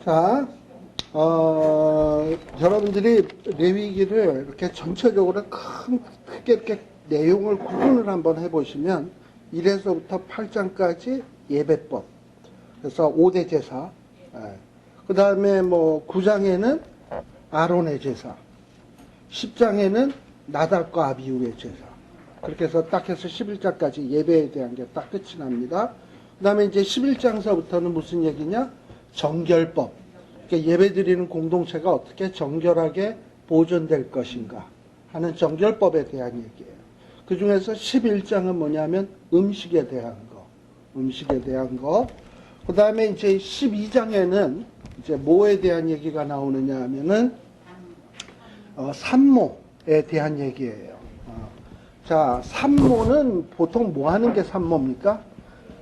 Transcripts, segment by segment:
자, 여러분들이 레위기를 이렇게 전체적으로 크게 이렇게 내용을 구분을 한번 해보시면 1에서부터 8장까지 예배법, 그래서 5대 제사, 그 다음에 뭐 9장에는 아론의 제사, 10장에는 나답과 아비후의 제사, 그렇게 해서 딱 해서 11장까지 예배에 대한 게 딱 끝이 납니다. 그 다음에 이제 11장서부터는 무슨 얘기냐? 정결법. 그러니까 예배 드리는 공동체가 어떻게 정결하게 보존될 것인가 하는 정결법에 대한 얘기예요. 그 중에서 11장은 뭐냐면 음식에 대한 거. 음식에 대한 거. 그 다음에 이제 12장에는 이제 뭐에 대한 얘기가 나오느냐 하면은, 산모에 대한 얘기예요. 자, 산모는 보통 뭐 하는 게 산모입니까?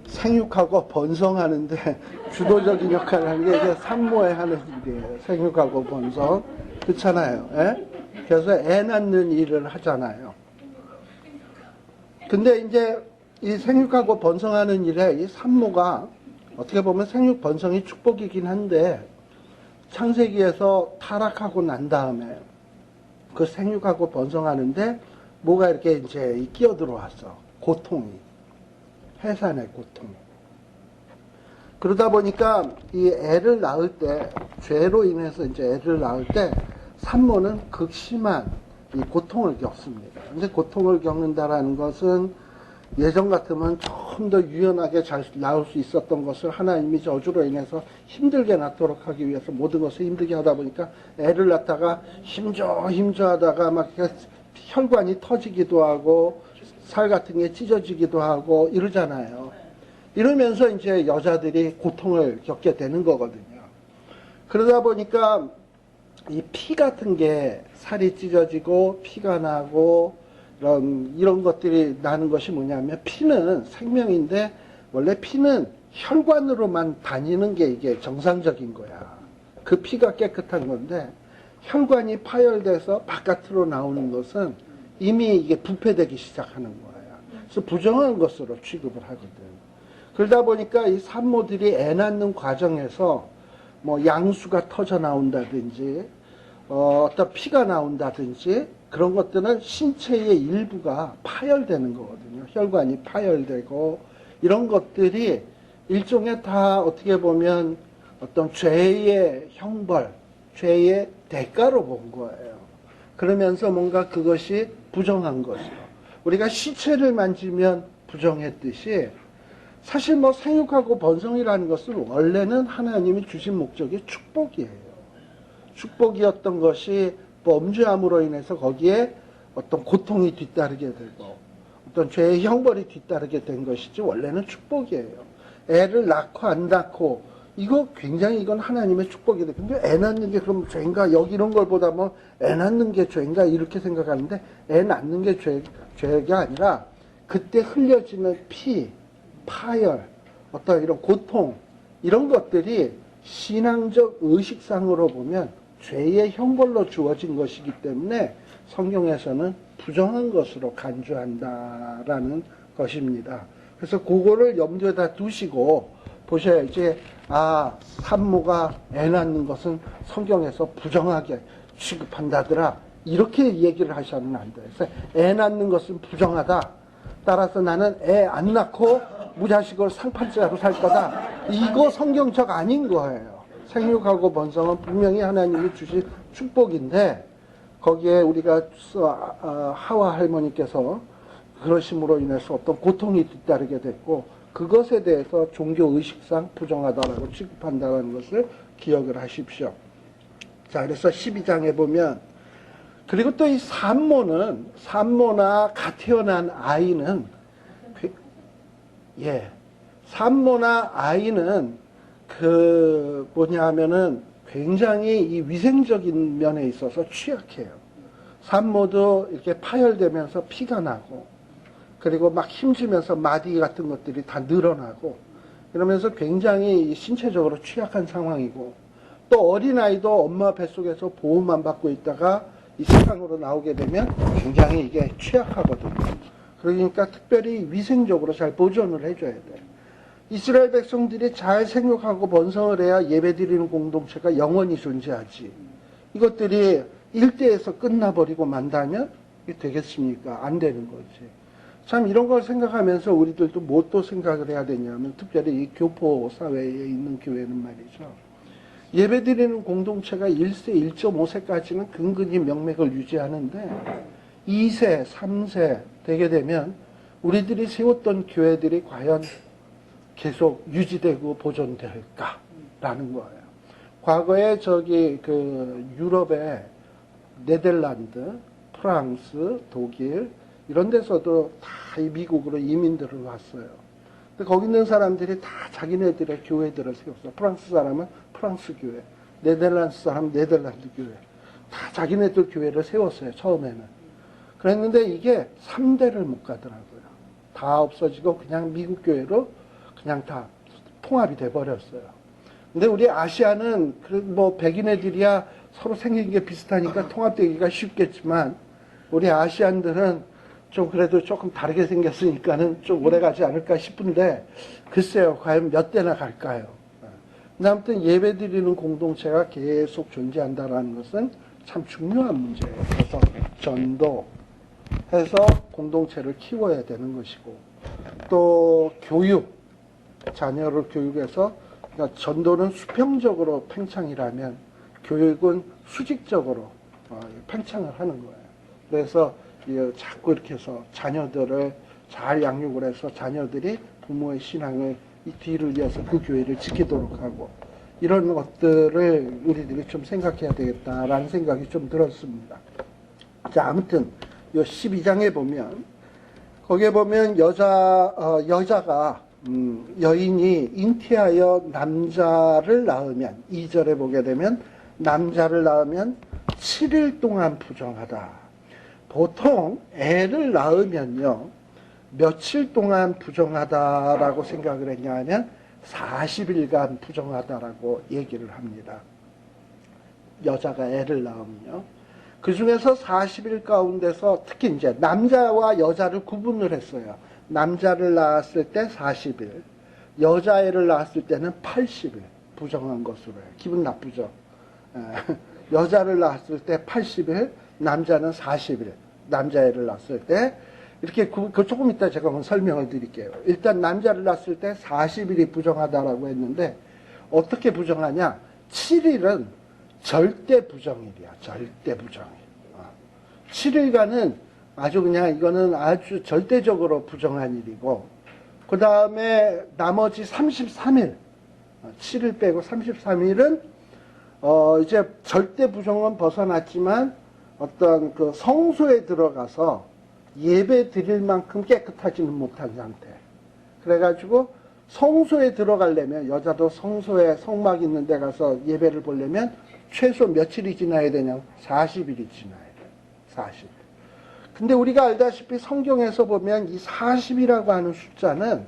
생육하고 번성하는데 주도적인 역할을 하는 게 이제 산모에 하는 일이에요. 생육하고 번성. 그렇잖아요. 예? 그래서 애 낳는 일을 하잖아요. 근데 이제 이 생육하고 번성하는 일에 이 산모가 어떻게 보면 생육 번성이 축복이긴 한데 창세기에서 타락하고 난 다음에 그 생육하고 번성하는데 뭐가 이렇게 이제 끼어들어왔어. 고통이. 해산의 고통. 그러다 보니까 이 애를 낳을 때, 죄로 인해서 이제 애를 낳을 때 산모는 극심한 이 고통을 겪습니다. 근데 고통을 겪는다라는 것은 예전 같으면 좀 더 유연하게 잘 낳을 수 있었던 것을 하나님이 저주로 인해서 힘들게 낳도록 하기 위해서 모든 것을 힘들게 하다 보니까 애를 낳다가 힘줘 하다가 막 혈관이 터지기도 하고 살 같은 게 찢어지기도 하고 이러잖아요. 이러면서 이제 여자들이 고통을 겪게 되는 거거든요. 그러다 보니까 이 피 같은 게 살이 찢어지고 피가 나고 이런 것들이 나는 것이 뭐냐면 피는 생명인데 원래 피는 혈관으로만 다니는 게 이게 정상적인 거야. 그 피가 깨끗한 건데 혈관이 파열돼서 바깥으로 나오는 것은 이미 이게 부패되기 시작하는 거예요. 그래서 부정한 것으로 취급을 하거든. 그러다 보니까 이 산모들이 애 낳는 과정에서 뭐 양수가 터져 나온다든지, 어떤 피가 나온다든지, 그런 것들은 신체의 일부가 파열되는 거거든요. 혈관이 파열되고, 이런 것들이 일종의 다 어떻게 보면 어떤 죄의 형벌, 죄의 대가로 본 거예요. 그러면서 뭔가 그것이 부정한 것이요. 우리가 시체를 만지면 부정했듯이 사실 뭐 생육하고 번성이라는 것은 원래는 하나님이 주신 목적이 축복이에요. 축복이었던 것이 범죄함으로 인해서 거기에 어떤 고통이 뒤따르게 되고 어떤 죄의 형벌이 뒤따르게 된 것이지 원래는 축복이에요. 애를 낳고 안 낳고 이거 굉장히 이건 하나님의 축복이다. 근데 애 낳는 게 그럼 죄인가? 여기 이런 걸 보다 뭐 애 낳는 게 죄인가? 이렇게 생각하는데 애 낳는 게 죄가 아니라 그때 흘려지는 피, 파열, 어떤 이런 고통 이런 것들이 신앙적 의식상으로 보면 죄의 형벌로 주어진 것이기 때문에 성경에서는 부정한 것으로 간주한다라는 것입니다. 그래서 그거를 염두에다 두시고 보셔야지, 산모가 애 낳는 것은 성경에서 부정하게 취급한다더라. 이렇게 얘기를 하셔는 안 돼요. 그래서 애 낳는 것은 부정하다. 따라서 나는 애 안 낳고 무자식을 상팔자로 살 거다. 이거 성경적 아닌 거예요. 생육하고 번성은 분명히 하나님이 주신 축복인데 거기에 우리가 하와 할머니께서 그러심으로 인해서 어떤 고통이 뒤따르게 됐고 그것에 대해서 종교의식상 부정하다라고 취급한다는 것을 기억을 하십시오. 자, 그래서 12장에 보면 그리고 또 이 산모나 갓 태어난 아이는 산모나 아이는 굉장히 이 위생적인 면에 있어서 취약해요. 산모도 이렇게 파열되면서 피가 나고 그리고 막 힘주면서 마디 같은 것들이 다 늘어나고 이러면서 굉장히 신체적으로 취약한 상황이고 또 어린아이도 엄마 뱃속에서 보호만 받고 있다가 이 세상으로 나오게 되면 굉장히 이게 취약하거든요. 그러니까 특별히 위생적으로 잘 보존을 해줘야 돼요. 이스라엘 백성들이 잘 생육하고 번성을 해야 예배드리는 공동체가 영원히 존재하지. 이것들이 일대에서 끝나버리고 만다면 이게 되겠습니까? 안 되는 거지. 참 이런 걸 생각하면서 우리들도 뭐 또 생각을 해야 되냐면, 특별히 이 교포 사회에 있는 교회는 말이죠. 예배드리는 공동체가 1세, 1.5세까지는 근근히 명맥을 유지하는데 2세, 3세 되게 되면 우리들이 세웠던 교회들이 과연 계속 유지되고 보존될까라는 거예요. 과거에 유럽의 네덜란드, 프랑스, 독일 이런 데서도 다 이 미국으로 이민들을 왔어요. 근데 거기 있는 사람들이 다 자기네들의 교회들을 세웠어요. 프랑스 사람은 프랑스 교회, 네덜란드 사람은 네덜란드 교회, 다 자기네들 교회를 세웠어요. 처음에는. 그랬는데 이게 3대를 못 가더라고요. 다 없어지고 그냥 미국 교회로 그냥 다 통합이 돼 버렸어요. 근데 우리 아시아는 뭐 백인 애들이야 서로 생긴 게 비슷하니까 통합되기가 쉽겠지만, 우리 아시안들은 좀 그래도 조금 다르게 생겼으니까는 좀 오래 가지 않을까 싶은데, 글쎄요, 과연 몇 대나 갈까요? 근데 아무튼 예배 드리는 공동체가 계속 존재한다는 것은 참 중요한 문제예요. 그래서 전도해서 공동체를 키워야 되는 것이고, 또 교육, 자녀를 교육해서, 그러니까 전도는 수평적으로 팽창이라면 교육은 수직적으로 팽창을 하는 거예요. 그래서 자꾸 이렇게 해서 자녀들을 잘 양육을 해서 자녀들이 부모의 신앙을 이 뒤를 이어서 그 교회를 지키도록 하고, 이런 것들을 우리들이 좀 생각해야 되겠다라는 생각이 좀 들었습니다. 자, 아무튼 이 12장에 보면, 거기에 보면 여자가 여인이 잉태하여 남자를 낳으면, 2절에 보게 되면 남자를 낳으면 7일 동안 부정하다. 보통 애를 낳으면요, 며칠 동안 부정하다라고 생각을 했냐 하면 40일간 부정하다라고 얘기를 합니다. 여자가 애를 낳으면요. 그 중에서 40일 가운데서 특히 이제 남자와 여자를 구분을 했어요. 남자를 낳았을 때 40일, 여자애를 낳았을 때는 80일 부정한 것으로 해요. 기분 나쁘죠? 여자를 낳았을 때 80일, 남자는 40일, 남자애를 낳았을 때, 이렇게 조금 이따 제가 한번 설명을 드릴게요. 일단 남자를 낳았을 때 40일이 부정하다라고 했는데, 어떻게 부정하냐? 7일은 절대 부정일이야. 절대 부정일. 7일간은 아주 그냥 이거는 아주 절대적으로 부정한 일이고, 그 다음에 나머지 33일, 7일 빼고 33일은 이제 절대 부정은 벗어났지만 어떤 그 성소에 들어가서 예배 드릴 만큼 깨끗하지는 못한 상태. 그래가지고 성소에 들어가려면, 여자도 성소에 성막 있는 데 가서 예배를 보려면 최소 며칠이 지나야 되냐? 40일이 지나야 돼. 40일. 근데 우리가 알다시피 성경에서 보면 이 40이라고 하는 숫자는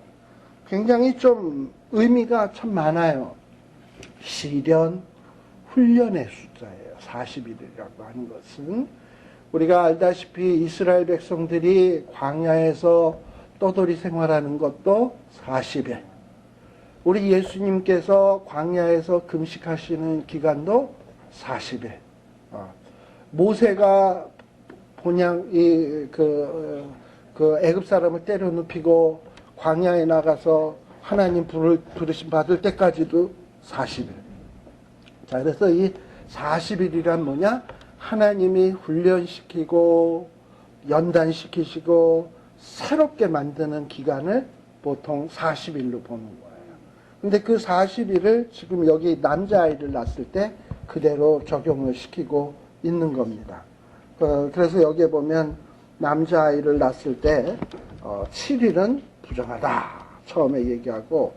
굉장히 좀 의미가 참 많아요. 시련, 훈련의 숫자예요. 40일이라고 하는 것은. 우리가 알다시피 이스라엘 백성들이 광야에서 떠돌이 생활하는 것도 40일. 우리 예수님께서 광야에서 금식하시는 기간도 40일. 모세가 애굽 사람을 때려 눕히고 광야에 나가서 하나님 부르심 받을 때까지도 40일. 자, 그래서 이 40일이란 뭐냐? 하나님이 훈련시키고 연단시키시고 새롭게 만드는 기간을 보통 40일로 보는 거예요. 근데 그 40일을 지금 여기 남자아이를 낳았을 때 그대로 적용을 시키고 있는 겁니다. 그래서 여기에 보면 남자아이를 낳았을 때 7일은 부정하다. 처음에 얘기하고,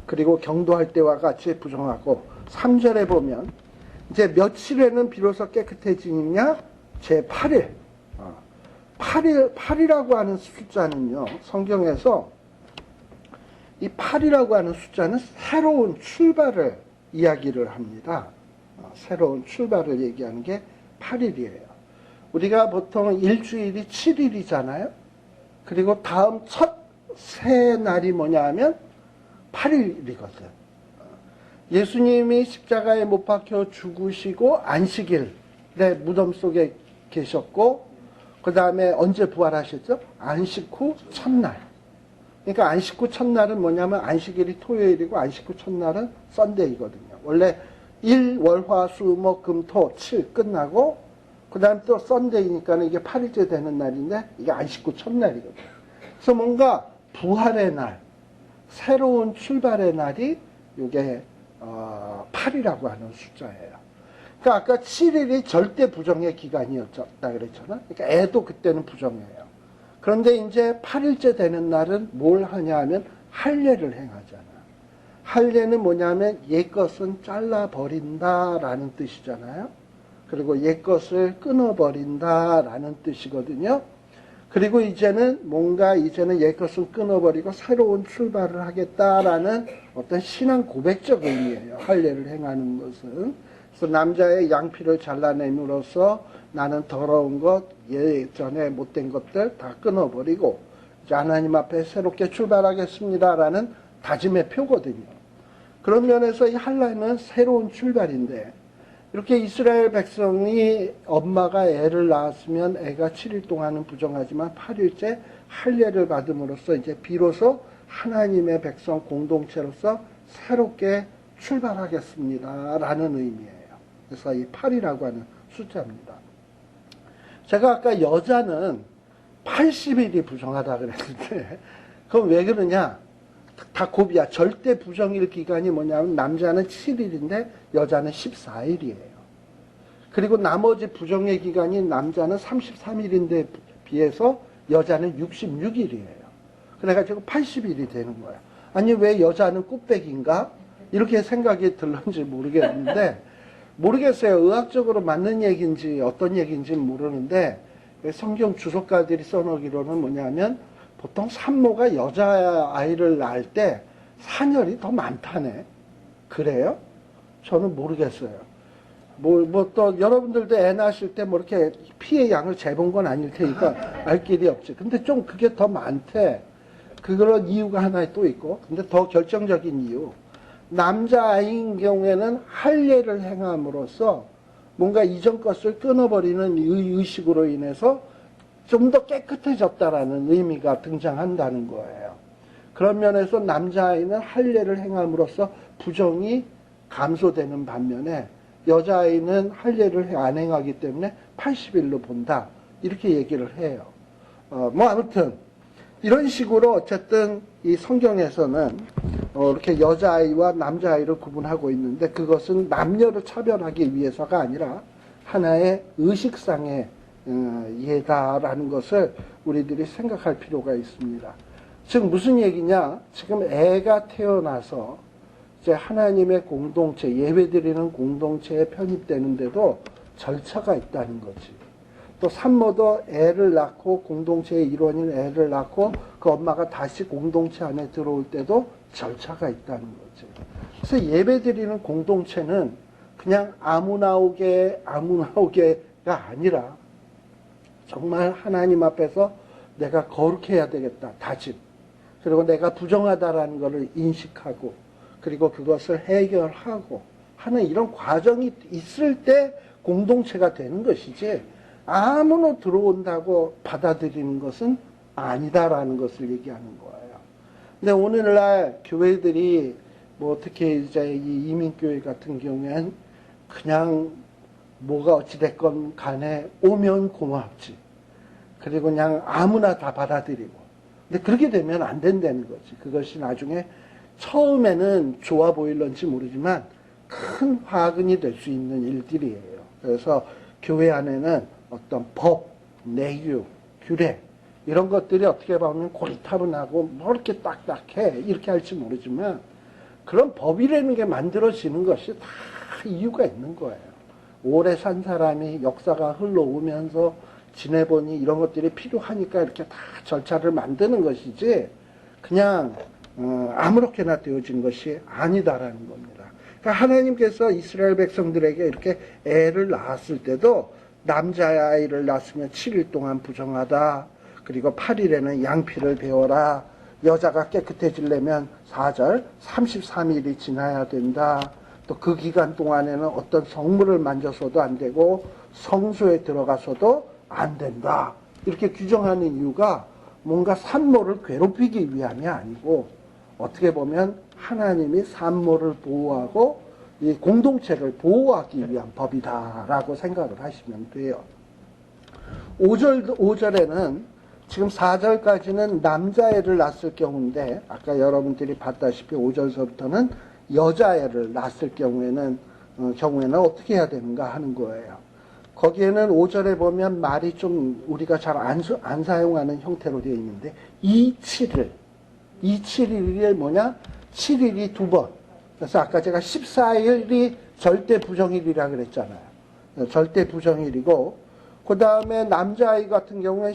그리고 경도할 때와 같이 부정하고, 3절에 보면 이제 며칠에는 비로소 깨끗해지느냐? 제8일. 8이라고 하는 숫자는요, 성경에서 이 8이라고 하는 숫자는 새로운 출발을 이야기를 합니다. 새로운 출발을 얘기하는 게 8일이에요. 우리가 보통 일주일이 7일이잖아요. 그리고 다음 첫 새 날이 뭐냐 하면 8일이거든. 예수님이 십자가에 못 박혀 죽으시고 안식일에 무덤 속에 계셨고, 그 다음에 언제 부활하셨죠? 안식 후 첫날. 그러니까 안식 후 첫날은 뭐냐면 안식일이 토요일이고 안식 후 첫날은 썬데이거든요. 원래 일, 월, 화, 수, 목, 금, 토, 칠 끝나고 그 다음 또 썬데이니까 이게 8일째 되는 날인데 이게 안식 후 첫날이거든요. 그래서 뭔가 부활의 날, 새로운 출발의 날이 이게 8이라고 하는 숫자예요. 그러니까 아까 7일이 절대 부정의 기간이었다 그랬잖아. 그러니까 애도 그때는 부정이에요. 그런데 이제 8일째 되는 날은 뭘 하냐 하면 할례를 행하잖아. 할례는 뭐냐면 옛것은 잘라버린다라는 뜻이잖아요. 그리고 옛것을 끊어버린다라는 뜻이거든요. 그리고 이제는 옛것은 끊어버리고 새로운 출발을 하겠다라는 어떤 신앙 고백적 의미예요. 할례를 행하는 것은. 그래서 남자의 양피를 잘라냄으로써 나는 더러운 것, 예전에 못된 것들 다 끊어버리고 이제 하나님 앞에 새롭게 출발하겠습니다라는 다짐의 표거든요. 그런 면에서 이 할례는 새로운 출발인데, 이렇게 이스라엘 백성이 엄마가 애를 낳았으면 애가 7일 동안은 부정하지만 8일째 할례를 받음으로써 이제 비로소 하나님의 백성 공동체로서 새롭게 출발하겠습니다라는 의미예요. 그래서 이 8이라고 하는 숫자입니다. 제가 아까 여자는 80일이 부정하다 그랬는데 그건 왜 그러냐? 다 곱이야. 절대 부정일 기간이 뭐냐면 남자는 7일인데 여자는 14일이에요. 그리고 나머지 부정의 기간이 남자는 33일인데 비해서 여자는 66일이에요. 그래가지고 80일이 되는 거야. 아니 왜 여자는 꽃배기인가? 이렇게 생각이 들는지 모르겠는데 모르겠어요. 의학적으로 맞는 얘기인지 어떤 얘기인지 모르는데 성경 주석가들이 써놓기로는 뭐냐면 보통 산모가 여자아이를 낳을 때 산혈이 더 많다네. 그래요? 저는 모르겠어요. 또 여러분들도 애 낳으실 때 뭐 이렇게 피의 양을 재본 건 아닐 테니까 알 길이 없지. 근데 좀 그게 더 많대. 그런 이유가 하나 또 있고. 근데 더 결정적인 이유. 남자아이인 경우에는 할례를 행함으로써 뭔가 이전 것을 끊어버리는 의식으로 인해서 좀 더 깨끗해졌다라는 의미가 등장한다는 거예요. 그런 면에서 남자아이는 할례를 행함으로써 부정이 감소되는 반면에 여자아이는 할례를 안 행하기 때문에 80일로 본다. 이렇게 얘기를 해요. 아무튼 이런 식으로 어쨌든 이 성경에서는 이렇게 여자아이와 남자아이를 구분하고 있는데 그것은 남녀를 차별하기 위해서가 아니라 하나의 의식상의 예다라는 것을 우리들이 생각할 필요가 있습니다. 즉 무슨 얘기냐? 지금 애가 태어나서 이제 하나님의 공동체, 예배드리는 공동체에 편입되는데도 절차가 있다는 거지. 또 산모도 애를 낳고 공동체의 일원인 애를 낳고 그 엄마가 다시 공동체 안에 들어올 때도 절차가 있다는 거지. 그래서 예배드리는 공동체는 그냥 아무나 오게가 아니라 정말 하나님 앞에서 내가 거룩해야 되겠다. 다짐. 그리고 내가 부정하다라는 것을 인식하고 그리고 그것을 해결하고 하는 이런 과정이 있을 때 공동체가 되는 것이지 아무나 들어온다고 받아들이는 것은 아니다라는 것을 얘기하는 거예요. 근데 오늘날 교회들이 특히 이제 이 이민교회 같은 경우엔 그냥 뭐가 어찌됐건 간에 오면 고맙지. 그리고 그냥 아무나 다 받아들이고. 근데 그렇게 되면 안 된다는 거지. 그것이 나중에 처음에는 좋아 보일런지 모르지만 큰 화근이 될 수 있는 일들이에요. 그래서 교회 안에는 어떤 법, 내유, 규례 이런 것들이 어떻게 보면 고리타분하고 뭐 이렇게 딱딱해 이렇게 할지 모르지만 그런 법이라는 게 만들어지는 것이 다 이유가 있는 거예요. 오래 산 사람이 역사가 흘러오면서 지내보니 이런 것들이 필요하니까 이렇게 다 절차를 만드는 것이지 그냥 아무렇게나 되어진 것이 아니다라는 겁니다. 그러니까 하나님께서 이스라엘 백성들에게 이렇게 애를 낳았을 때도 남자아이를 낳았으면 7일 동안 부정하다. 그리고 8일에는 양피를 베어라. 여자가 깨끗해지려면 4절 33일이 지나야 된다. 또 그 기간 동안에는 어떤 성물을 만져서도 안 되고 성소에 들어가서도 안 된다. 이렇게 규정하는 이유가 뭔가 산모를 괴롭히기 위함이 아니고 어떻게 보면 하나님이 산모를 보호하고 이 공동체를 보호하기 위한 법이다라고 생각을 하시면 돼요. 5절에는 지금 4절까지는 남자애를 낳았을 경우인데 아까 여러분들이 봤다시피 5절서부터는 여자애를 낳았을 경우에는 어떻게 해야 되는가 하는 거예요. 거기에는 5절에 보면 말이 좀 우리가 잘 안 사용하는 형태로 되어 있는데 27일이 뭐냐? 7일이 두 번. 그래서 아까 제가 14일이 절대 부정일이라 그랬잖아요. 절대 부정일이고 그 다음에 남자아이 같은 경우에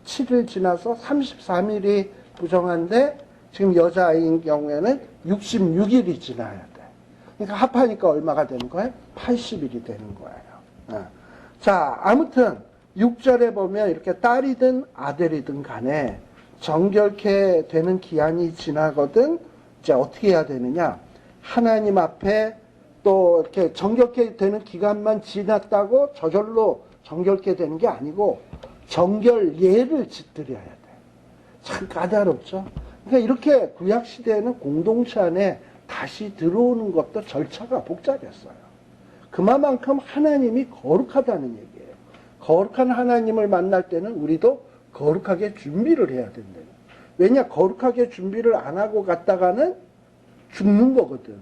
17일 지나서 33일이 부정한데 지금 여자아이인 경우에는 66일이 지나야 돼. 그러니까 합하니까 얼마가 되는 거예요? 80일이 되는 거예요. 자, 아무튼 6절에 보면 이렇게 딸이든 아들이든 간에 정결케 되는 기한이 지나거든 이제 어떻게 해야 되느냐? 하나님 앞에 또 이렇게 정결케 되는 기간만 지났다고 저절로 정결케 되는 게 아니고 정결예를 드려야 돼. 참 까다롭죠? 그러니까 이렇게 구약시대에는 공동체 안에 다시 들어오는 것도 절차가 복잡했어요. 그만큼 하나님이 거룩하다는 얘기예요. 거룩한 하나님을 만날 때는 우리도 거룩하게 준비를 해야 된대요. 왜냐? 거룩하게 준비를 안 하고 갔다가는 죽는 거거든.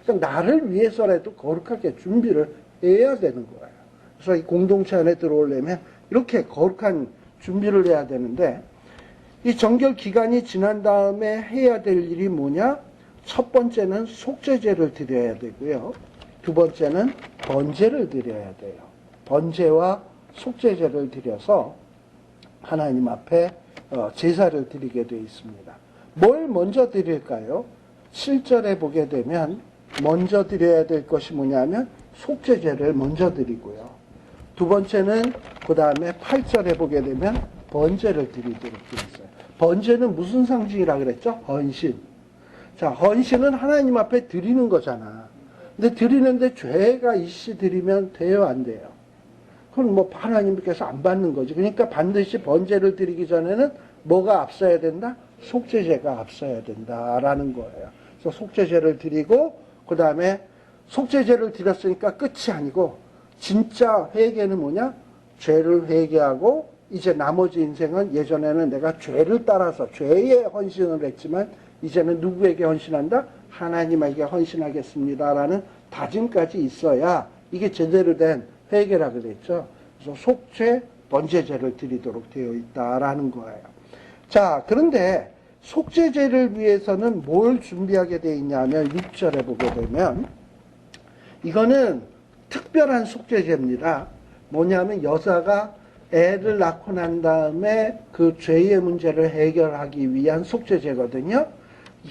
그러니까 나를 위해서라도 거룩하게 준비를 해야 되는 거예요. 그래서 이 공동체 안에 들어오려면 이렇게 거룩한 준비를 해야 되는데 이 정결 기간이 지난 다음에 해야 될 일이 뭐냐? 첫 번째는 속죄제를 드려야 되고요. 두 번째는 번제를 드려야 돼요. 번제와 속죄제를 드려서 하나님 앞에 제사를 드리게 되어 있습니다. 뭘 먼저 드릴까요? 7절에 보게 되면 먼저 드려야 될 것이 뭐냐면 속죄제를 먼저 드리고요. 두 번째는 그 다음에 8절에 보게 되면 번제를 드리도록 되어 있어요. 번제는 무슨 상징이라 그랬죠? 헌신. 자, 헌신은 하나님 앞에 드리는 거잖아. 근데 드리는데 죄가 있이 드리면 돼요, 안 돼요? 그건 뭐 하나님께서 안 받는 거지. 그러니까 반드시 번제를 드리기 전에는 뭐가 앞서야 된다? 속죄제가 앞서야 된다라는 거예요. 그래서 속죄제를 드리고 그 다음에 속죄제를 드렸으니까 끝이 아니고 진짜 회개는 뭐냐? 죄를 회개하고 이제 나머지 인생은 예전에는 내가 죄를 따라서 죄에 헌신을 했지만 이제는 누구에게 헌신한다? 하나님에게 헌신하겠습니다라는 다짐까지 있어야 이게 제대로 된 회개라 그랬죠. 그래서 속죄, 번제제를 드리도록 되어 있다라는 거예요. 자, 그런데 속죄제를 위해서는 뭘 준비하게 되어 있냐면 6절에 보게 되면 이거는 특별한 속죄제입니다. 뭐냐면 여자가 애를 낳고 난 다음에 그 죄의 문제를 해결하기 위한 속죄제거든요.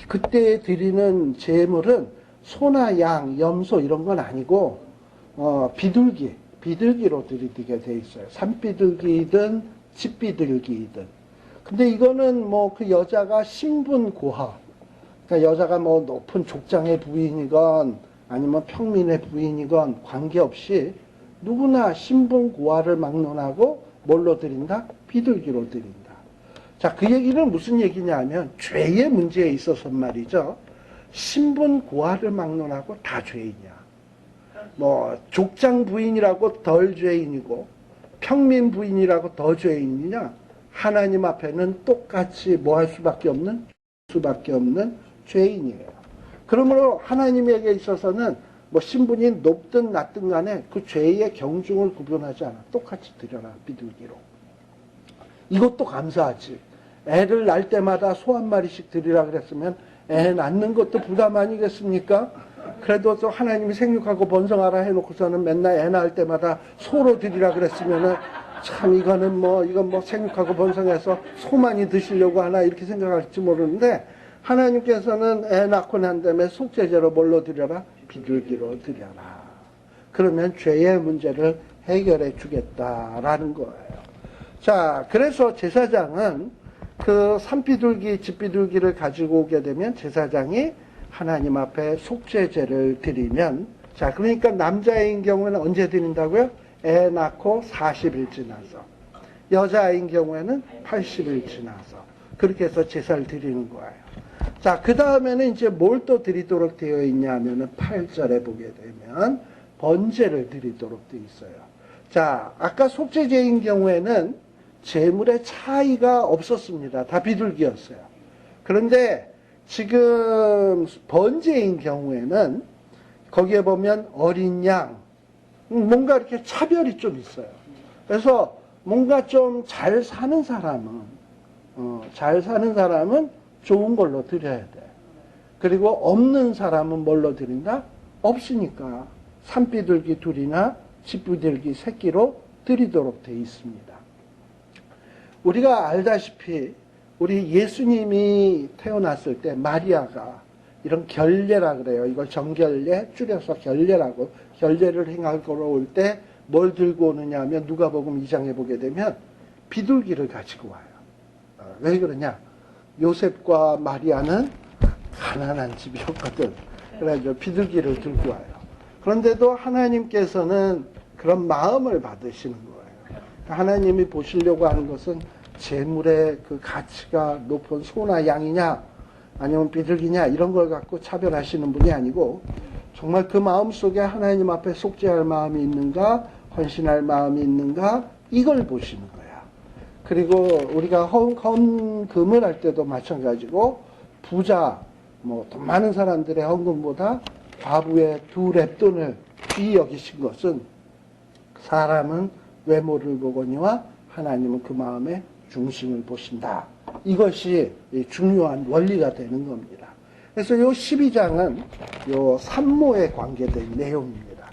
그때 드리는 제물은 소나 양, 염소 이런 건 아니고 비둘기로 드리게 돼 있어요. 산비둘기든 집비둘기든. 근데 이거는 뭐 그 여자가 신분 고하, 그러니까 여자가 뭐 높은 족장의 부인이건 아니면 평민의 부인이건 관계없이 누구나 신분 고하를 막론하고 뭘로 드린다? 비둘기로 드린다. 자, 그 얘기는 무슨 얘기냐면 죄의 문제에 있어서 말이죠. 신분 고하를 막론하고 다 죄인이야. 뭐 족장 부인이라고 덜 죄인이고 평민 부인이라고 더 죄인이냐? 하나님 앞에는 똑같이 뭐 할 수밖에 없는 죄인이에요. 그러므로 하나님에게 있어서는 뭐 신분이 높든 낮든 간에 그 죄의 경중을 구분하지 않아. 똑같이 드려라, 비둘기로. 이것도 감사하지. 애를 낳을 때마다 소 한 마리씩 드리라 그랬으면 애 낳는 것도 부담 아니겠습니까? 그래도 또 하나님이 생육하고 번성하라 해놓고서는 맨날 애 낳을 때마다 소로 드리라 그랬으면은 참 이건 뭐 생육하고 번성해서 소만이 드시려고 하나 이렇게 생각할지 모르는데 하나님께서는 애 낳고 난 다음에 속죄제로 뭘로 드려라? 비둘기로 드려라. 그러면 죄의 문제를 해결해 주겠다라는 거예요. 자, 그래서 제사장은 그 산비둘기, 집비둘기를 가지고 오게 되면 제사장이 하나님 앞에 속죄제를 드리면, 자, 그러니까 남자인 경우에는 언제 드린다고요? 애 낳고 40일 지나서. 여자인 경우에는 80일 지나서. 그렇게 해서 제사를 드리는 거예요. 자, 그 다음에는 이제 뭘 또 드리도록 되어 있냐 하면은 8절에 보게 되면 번제를 드리도록 되어 있어요. 자, 아까 속죄제인 경우에는 제물의 차이가 없었습니다. 다 비둘기였어요. 그런데 지금 번제인 경우에는 거기에 보면 어린 양, 뭔가 이렇게 차별이 좀 있어요. 그래서 뭔가 좀 잘 사는 사람은 좋은 걸로 드려야 돼. 그리고 없는 사람은 뭘로 드린다? 없으니까 산비둘기 둘이나 집비둘기 새끼로 드리도록 되어 있습니다. 우리가 알다시피 우리 예수님이 태어났을 때 마리아가 이런 결례라 그래요. 이걸 정결례, 줄여서 결례라고, 결례를 행하러 올 때 뭘 들고 오느냐 하면 누가복음 2장에 보게 되면 비둘기를 가지고 와요. 왜 그러냐? 요셉과 마리아는 가난한 집이었거든. 그래서 비둘기를 들고 와요. 그런데도 하나님께서는 그런 마음을 받으시는 거예요. 하나님이 보시려고 하는 것은 재물의 그 가치가 높은 소나 양이냐 아니면 비둘기냐 이런 걸 갖고 차별하시는 분이 아니고 정말 그 마음 속에 하나님 앞에 속죄할 마음이 있는가, 헌신할 마음이 있는가, 이걸 보시는 거야. 그리고 우리가 헌금을 할 때도 마찬가지고 부자, 돈 많은 사람들의 헌금보다 과부의 2렙돈을 귀히 여기신 것은 사람은 외모를 보거니와 하나님은 그 마음의 중심을 보신다. 이것이 중요한 원리가 되는 겁니다. 그래서 요 12장은 요 산모에 관계된 내용입니다.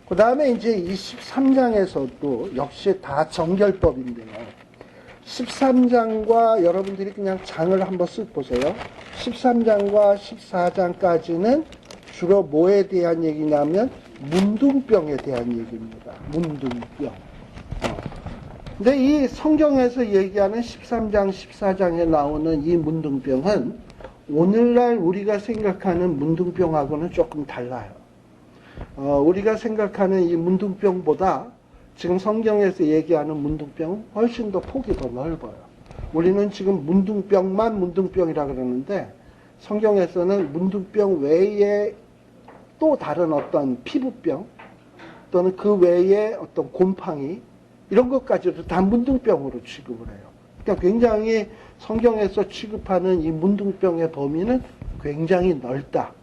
그 다음에 이제 23장에서도 역시 다 정결법인데요. 13장과 여러분들이 그냥 장을 한번 쓱 보세요. 13장과 14장까지는 주로 뭐에 대한 얘기냐면 문둥병에 대한 얘기입니다. 문둥병. 근데 이 성경에서 얘기하는 13장, 14장에 나오는 이 문둥병은 오늘날 우리가 생각하는 문둥병하고는 조금 달라요. 우리가 생각하는 이 문둥병보다 지금 성경에서 얘기하는 문둥병은 훨씬 더 폭이 더 넓어요. 우리는 지금 문둥병만 문둥병이라 그러는데 성경에서는 문둥병 외에 또 다른 어떤 피부병 또는 그 외에 어떤 곰팡이 이런 것까지도 다 문둥병으로 취급을 해요. 그러니까 굉장히 성경에서 취급하는 이 문둥병의 범위는 굉장히 넓다.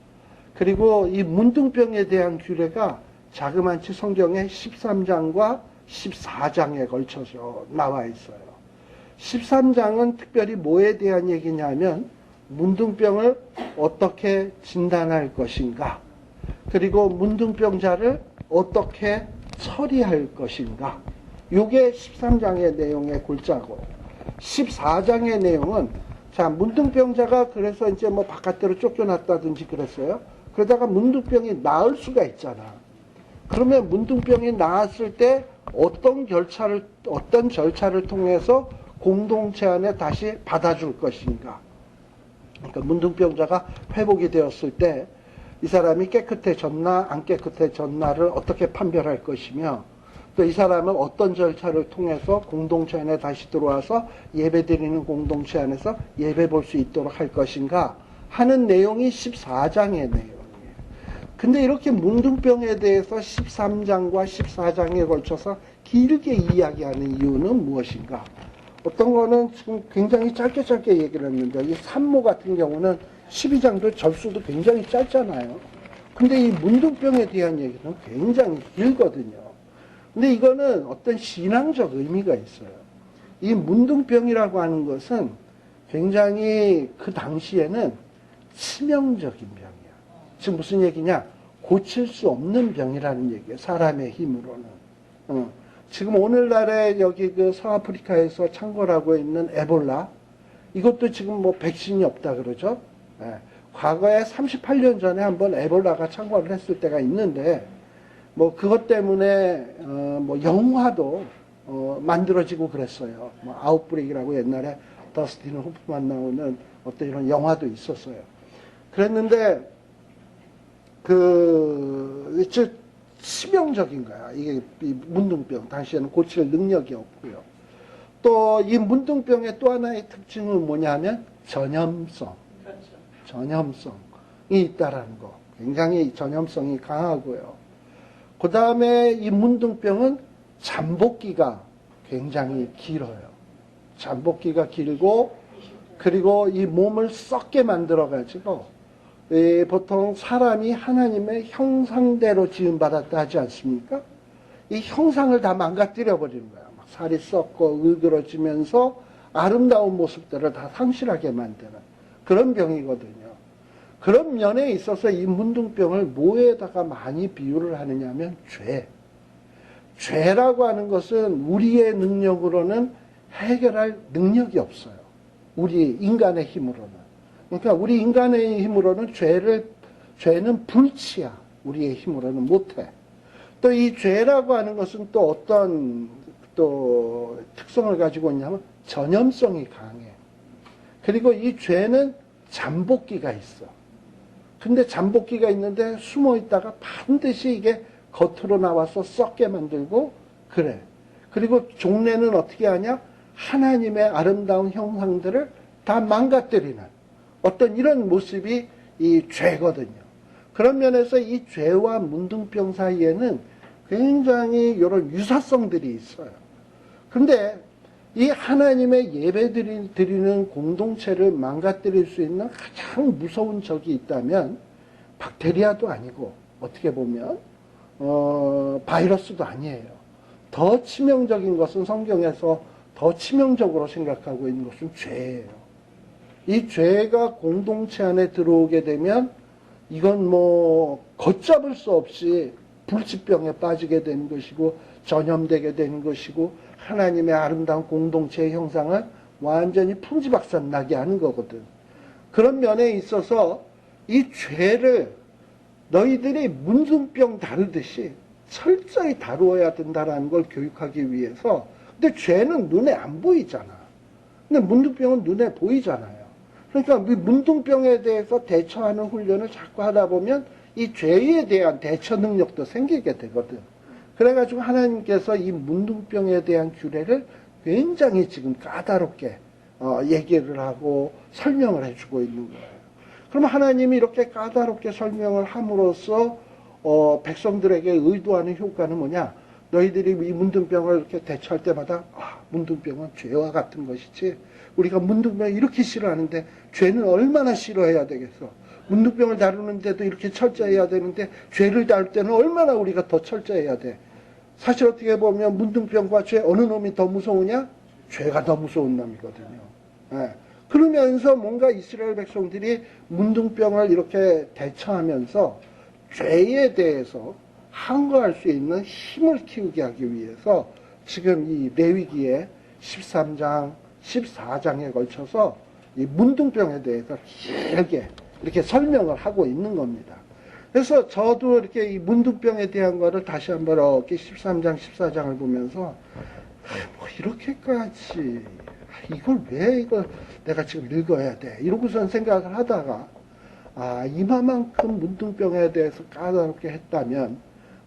그리고 이 문둥병에 대한 규례가 자그마치 성경의 13장과 14장에 걸쳐서 나와 있어요. 13장은 특별히 뭐에 대한 얘기냐면 문둥병을 어떻게 진단할 것인가, 그리고 문둥병자를 어떻게 처리할 것인가, 이게 13장의 내용의 골자고, 14장의 내용은 자 문둥병자가 그래서 이제 바깥으로 쫓겨났다든지 그랬어요. 그러다가 문둥병이 나을 수가 있잖아. 그러면 문둥병이 나았을 때 어떤 절차를 통해서 공동체 안에 다시 받아줄 것인가. 그러니까 문둥병자가 회복이 되었을 때 이 사람이 깨끗해졌나 안 깨끗해졌나를 어떻게 판별할 것이며, 또 이 사람은 어떤 절차를 통해서 공동체 안에 다시 들어와서 예배드리는 공동체 안에서 예배 볼 수 있도록 할 것인가 하는 내용이 14장의 내용이에요. 근데 이렇게 문둥병에 대해서 13장과 14장에 걸쳐서 길게 이야기하는 이유는 무엇인가? 어떤 거는 지금 굉장히 짧게 얘기를 했는데, 이 산모 같은 경우는 12장도 절수도 굉장히 짧잖아요. 근데 이 문둥병에 대한 얘기는 굉장히 길거든요. 근데 이거는 어떤 신앙적 의미가 있어요. 이 문둥병이라고 하는 것은 굉장히 그 당시에는 치명적인 병이야. 지금 무슨 얘기냐? 고칠 수 없는 병이라는 얘기예요. 사람의 힘으로는. 지금 오늘날에 여기 그 서아프리카에서 창궐하고 있는 에볼라, 이것도 지금 백신이 없다 그러죠. 과거에 38년 전에 한번 에볼라가 창궐을 했을 때가 있는데, 그것 때문에 영화도 만들어지고 그랬어요. 아웃브레이크라고 옛날에 더스틴 호프만 나오는 어떤 이런 영화도 있었어요. 그랬는데 치명적인 거야. 이게 이 문둥병. 당시에는 고칠 능력이 없고요. 또 이 문둥병의 또 하나의 특징은 뭐냐면 전염성. 그렇죠. 전염성이 있다라는 거. 굉장히 전염성이 강하고요. 그 다음에 이 문둥병은 잠복기가 굉장히 길어요. 잠복기가 길고, 그리고 이 몸을 썩게 만들어가지고, 보통 사람이 하나님의 형상대로 지음받았다 하지 않습니까? 이 형상을 다 망가뜨려 버리는 거야. 막 살이 썩고 으그러지면서 아름다운 모습들을 다 상실하게 만드는 그런 병이거든요. 그런 면에 있어서 이 문둥병을 뭐에다가 많이 비유를 하느냐면 죄. 죄라고 하는 것은 우리의 능력으로는 해결할 능력이 없어요. 우리 인간의 힘으로는. 그러니까 우리 인간의 힘으로는 죄는 불치야. 우리의 힘으로는 못해. 또 이 죄라고 하는 것은 또 어떤 또 특성을 가지고 있냐면 전염성이 강해. 그리고 이 죄는 잠복기가 있어. 근데 잠복기가 있는데 숨어 있다가 반드시 이게 겉으로 나와서 썩게 만들고 그래. 그리고 종래는 어떻게 하냐? 하나님의 아름다운 형상들을 다 망가뜨리는 어떤 이런 모습이 이 죄거든요. 그런 면에서 이 죄와 문둥병 사이에는 굉장히 이런 유사성들이 있어요. 근데 이 하나님의 예배 드리는 공동체를 망가뜨릴 수 있는 가장 무서운 적이 있다면 박테리아도 아니고 어떻게 보면 바이러스도 아니에요. 더 치명적인 것은 성경에서 더 치명적으로 생각하고 있는 것은 죄예요. 이 죄가 공동체 안에 들어오게 되면 이건 뭐 걷잡을 수 없이 불치병에 빠지게 되는 것이고 전염되게 되는 것이고 하나님의 아름다운 공동체의 형상을 완전히 풍지박산 나게 하는 거거든. 그런 면에 있어서 이 죄를 너희들이 문둥병 다루듯이 철저히 다루어야 된다는 걸 교육하기 위해서. 근데 죄는 눈에 안 보이잖아. 근데 문둥병은 눈에 보이잖아요. 그러니까 이 문둥병에 대해서 대처하는 훈련을 자꾸 하다 보면 이 죄에 대한 대처 능력도 생기게 되거든. 그래가지고 하나님께서 이 문둥병에 대한 규례를 굉장히 지금 까다롭게 얘기를 하고 설명을 해주고 있는 거예요. 그럼 하나님이 이렇게 까다롭게 설명을 함으로써 백성들에게 의도하는 효과는 뭐냐? 너희들이 이 문둥병을 이렇게 대처할 때마다 문둥병은 죄와 같은 것이지 우리가 문둥병을 이렇게 싫어하는데 죄는 얼마나 싫어해야 되겠어. 문둥병을 다루는데도 이렇게 철저해야 되는데 죄를 다룰 때는 얼마나 우리가 더 철저해야 돼. 사실 어떻게 보면 문둥병과 죄 어느 놈이 더 무서우냐? 죄가 더 무서운 놈이거든요. 예. 그러면서 뭔가 이스라엘 백성들이 문둥병을 이렇게 대처하면서 죄에 대해서 항거할 수 있는 힘을 키우게 하기 위해서 지금 이 레위기의 13장, 14장에 걸쳐서 이 문둥병에 대해서 길게 이렇게 설명을 하고 있는 겁니다. 그래서 저도 이렇게 이 문둥병에 대한 거를 다시 한번 이렇게 13장, 14장을 보면서 뭐 이렇게까지 이걸 왜 이걸 내가 지금 읽어야 돼 이러고선 생각을 하다가 이만큼 문둥병에 대해서 까다롭게 했다면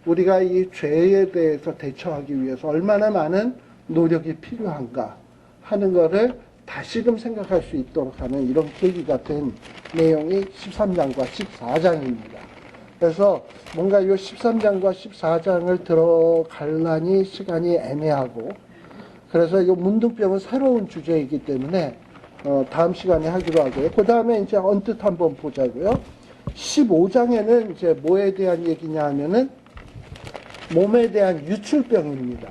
우리가 이 죄에 대해서 대처하기 위해서 얼마나 많은 노력이 필요한가 하는 거를 다시금 생각할 수 있도록 하는 이런 계기가 된 내용이 13장과 14장입니다. 그래서 뭔가 이 13장과 14장을 들어갈라니 시간이 애매하고 그래서 이 문둥병은 새로운 주제이기 때문에 다음 시간에 하기로 하고요. 그 다음에 이제 언뜻 한번 보자고요. 15장에는 이제 뭐에 대한 얘기냐 하면은 몸에 대한 유출병입니다.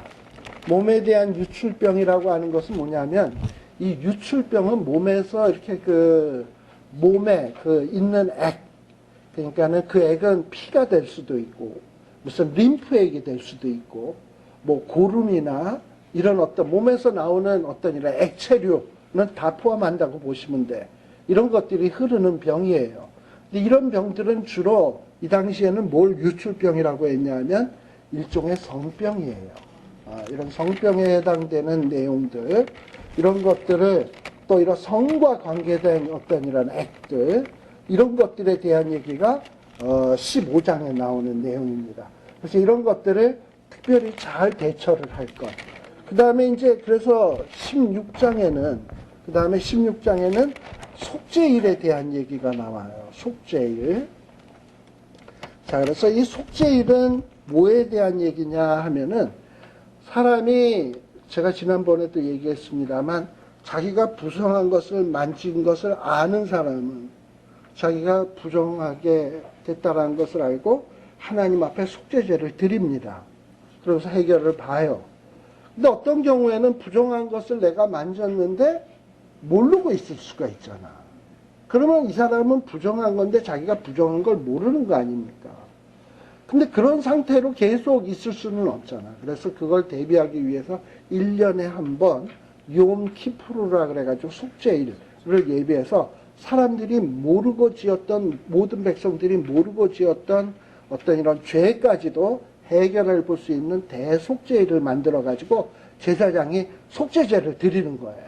몸에 대한 유출병이라고 하는 것은 뭐냐면 이 유출병은 몸에서 이렇게 몸에 있는 액, 그러니까는 그 액은 피가 될 수도 있고 무슨 림프액이 될 수도 있고 뭐 고름이나 이런 어떤 몸에서 나오는 어떤 이런 액체류는 다 포함한다고 보시면 돼. 이런 것들이 흐르는 병이에요. 근데 이런 병들은 주로 이 당시에는 뭘 유출병이라고 했냐면 일종의 성병이에요. 이런 성병에 해당되는 내용들, 이런 것들을 또 이런 성과 관계된 어떤 이런 액들, 이런 것들에 대한 얘기가 15장에 나오는 내용입니다. 그래서 이런 것들을 특별히 잘 대처를 할 것. 그 다음에 이제 그래서 16장에는 속죄일에 대한 얘기가 나와요. 속죄일. 자, 그래서 이 속죄일은 뭐에 대한 얘기냐 하면은 사람이 제가 지난번에도 얘기했습니다만 자기가 부정한 것을 만진 것을 아는 사람은 자기가 부정하게 됐다라는 것을 알고 하나님 앞에 속죄제를 드립니다. 그러면서 해결을 봐요. 근데 어떤 경우에는 부정한 것을 내가 만졌는데 모르고 있을 수가 있잖아. 그러면 이 사람은 부정한 건데 자기가 부정한 걸 모르는 거 아닙니까? 근데 그런 상태로 계속 있을 수는 없잖아. 그래서 그걸 대비하기 위해서 1년에 한 번 욤 키푸르라 그래가지고 속죄일을 예비해서 사람들이 모르고 지었던, 모든 백성들이 모르고 지었던 어떤 이런 죄까지도 해결을 볼 수 있는 대속죄일을 만들어가지고 제사장이 속죄제를 드리는 거예요.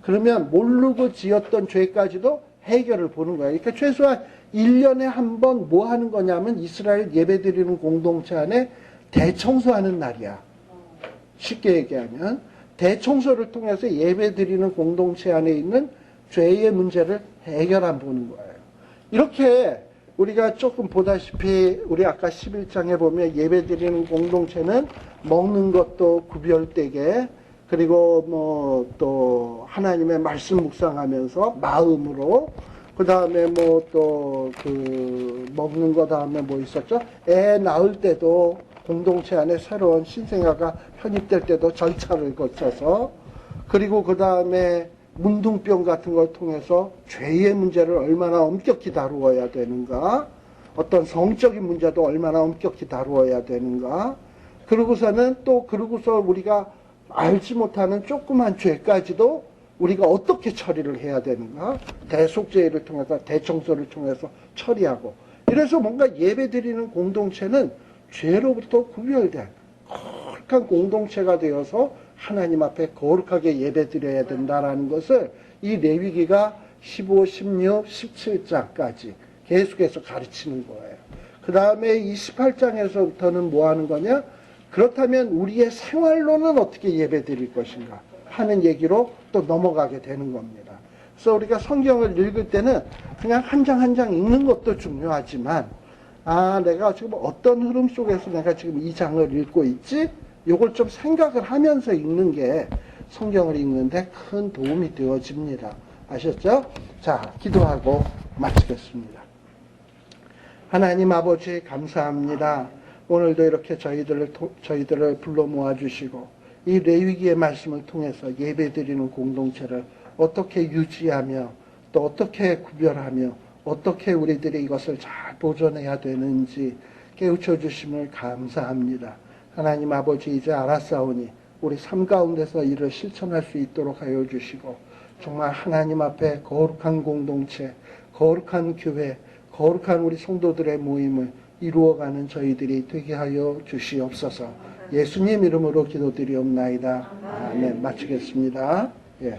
그러면 모르고 지었던 죄까지도 해결을 보는 거예요. 그러니까 최소한 1년에 한 번 뭐 하는 거냐면 이스라엘 예배드리는 공동체 안에 대청소하는 날이야. 쉽게 얘기하면 대청소를 통해서 예배드리는 공동체 안에 있는 죄의 문제를 해결한 보는 거예요. 이렇게 우리가 조금 보다시피 우리 아까 11장에 보면 예배드리는 공동체는 먹는 것도 구별되게, 그리고 뭐 또 하나님의 말씀 묵상하면서 마음으로, 그 다음에 뭐 또 그 먹는 거 다음에 뭐 있었죠? 애 낳을 때도 공동체 안에 새로운 신생아가 편입될 때도 절차를 거쳐서, 그리고 그 다음에 문둥병 같은 걸 통해서 죄의 문제를 얼마나 엄격히 다루어야 되는가, 어떤 성적인 문제도 얼마나 엄격히 다루어야 되는가, 그러고서 우리가 알지 못하는 조그만 죄까지도 우리가 어떻게 처리를 해야 되는가, 대속죄를 통해서 대청소를 통해서 처리하고, 이래서 뭔가 예배드리는 공동체는 죄로부터 구별된 거룩한 공동체가 되어서 하나님 앞에 거룩하게 예배드려야 된다라는 것을 이 레위기가 15, 16, 17장까지 계속해서 가르치는 거예요. 그 다음에 이 18장에서부터는 뭐 하는 거냐? 그렇다면 우리의 생활로는 어떻게 예배드릴 것인가 하는 얘기로 또 넘어가게 되는 겁니다. 그래서 우리가 성경을 읽을 때는 그냥 한 장 한 장 읽는 것도 중요하지만, 내가 지금 어떤 흐름 속에서 내가 지금 이 장을 읽고 있지? 요걸 좀 생각을 하면서 읽는 게 성경을 읽는데 큰 도움이 되어집니다. 아셨죠? 자, 기도하고 마치겠습니다. 하나님 아버지 감사합니다. 오늘도 이렇게 저희들을 불러 모아주시고 이 레위기의 말씀을 통해서 예배드리는 공동체를 어떻게 유지하며 또 어떻게 구별하며 어떻게 우리들이 이것을 잘 보존해야 되는지 깨우쳐 주심을 감사합니다. 하나님 아버지, 이제 알았사오니 우리 삶 가운데서 이를 실천할 수 있도록 하여 주시고 정말 하나님 앞에 거룩한 공동체, 거룩한 교회, 거룩한 우리 성도들의 모임을 이루어가는 저희들이 되게 하여 주시옵소서. 예수님 이름으로 기도드리옵나이다. 아멘. 마치겠습니다. 예.